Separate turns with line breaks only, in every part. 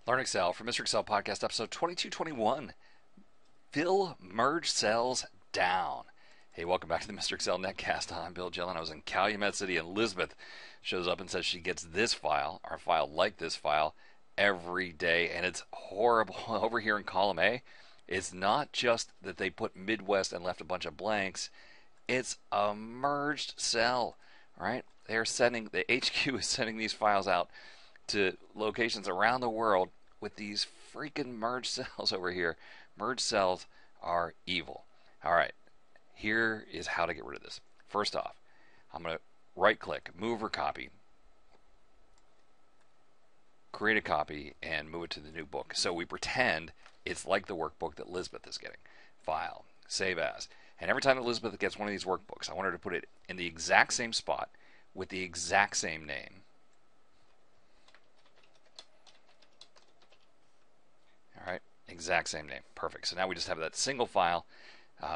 Learn Excel from Mr. Excel Podcast, episode 2221. Fill merge cells down. Hey, welcome back to the Mr. Excel Netcast. I'm Bill Gillen. I was in Calumet City, and Elizabeth shows up and says she gets this file, our file like this file, every day, and it's horrible. Over here in column A, it's not just that they put Midwest and left a bunch of blanks, it's a merged cell, right? They're sending, the HQ is sending these files out to locations around the world with these freaking merged cells over here. Merged cells are evil. All right, here is how to get rid of this. First off, I'm going to right click, move or copy, create a copy, and move it to the new book. So we pretend it's like the workbook that Elizabeth is getting. File, save as. And every time Elizabeth gets one of these workbooks, I want her to put it in the exact same spot with the exact same name. All right, exact same name. Perfect. So now we just have that single file,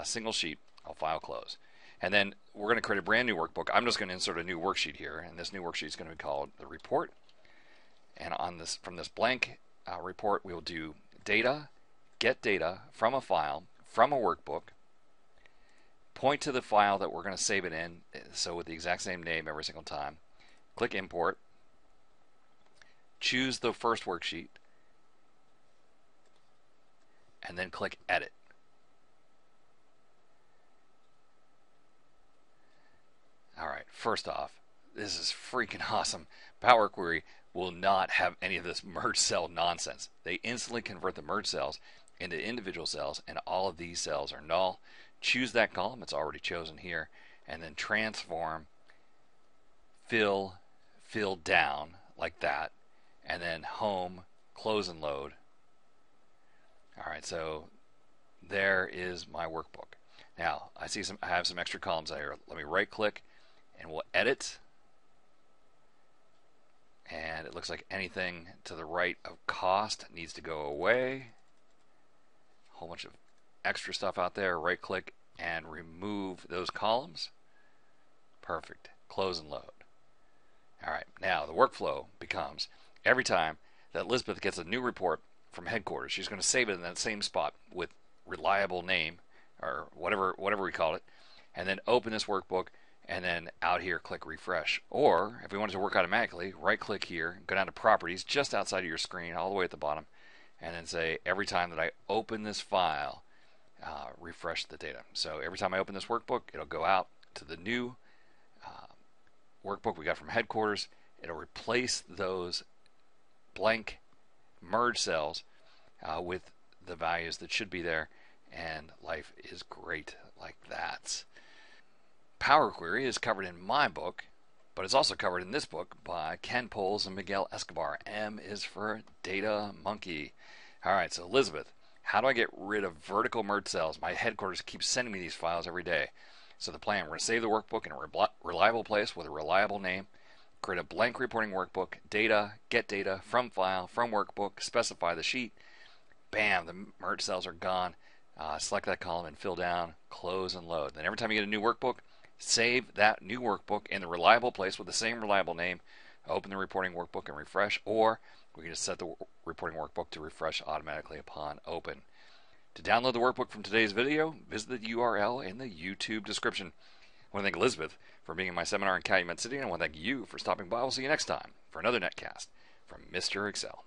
single sheet. I'll file close. And then we're going to create a brand new workbook. I'm just going to insert a new worksheet here, and this new worksheet is going to be called the report. And on this, from this blank report, we will do data, get data from a file, from a workbook, point to the file that we're going to save it in, so with the exact same name every single time. Click import, choose the first worksheet, and then click edit. All right, first off, this is freaking awesome. Power Query will not have any of this merge cell nonsense. They instantly convert the merge cells into individual cells, and all of these cells are null. Choose that column, it's already chosen here, and then transform, fill down like that, and then home, close and load. All right, so there is my workbook. Now I have some extra columns out here. Let me right click and we'll edit, and it looks like anything to the right of cost needs to go away. A whole bunch of extra stuff out there. Right click and remove those columns. Perfect. Close and load. All right, now the workflow becomes every time that Elizabeth gets a new report from headquarters, she's going to save it in that same spot with reliable name or whatever we call it, and then open this workbook, and then out here click refresh. Or if we want it to work automatically, right click here, go down to properties just outside of your screen all the way at the bottom, and then say every time that I open this file, refresh the data. So every time I open this workbook, it'll go out to the new workbook we got from headquarters. It'll replace those blank merge cells with the values that should be there, and life is great like that. Power Query is covered in my book, but it's also covered in this book by Ken Poles and Miguel Escobar. M is for Data Monkey. All right, so Elizabeth, how do I get rid of vertical merge cells? My headquarters keeps sending me these files every day. So the plan, we're going to save the workbook in a reliable place with a reliable name, create a blank reporting workbook, data, get data, from file, from workbook, specify the sheet. Bam, the merge cells are gone. Select that column and fill down, close and load. Then every time you get a new workbook, save that new workbook in the reliable place with the same reliable name, open the reporting workbook and refresh, or we can just set the reporting workbook to refresh automatically upon open. To download the workbook from today's video, visit the URL in the YouTube description. I want to thank Elizabeth for being in my seminar in Calumet City, and I want to thank you for stopping by. We'll see you next time for another netcast from Mr. Excel.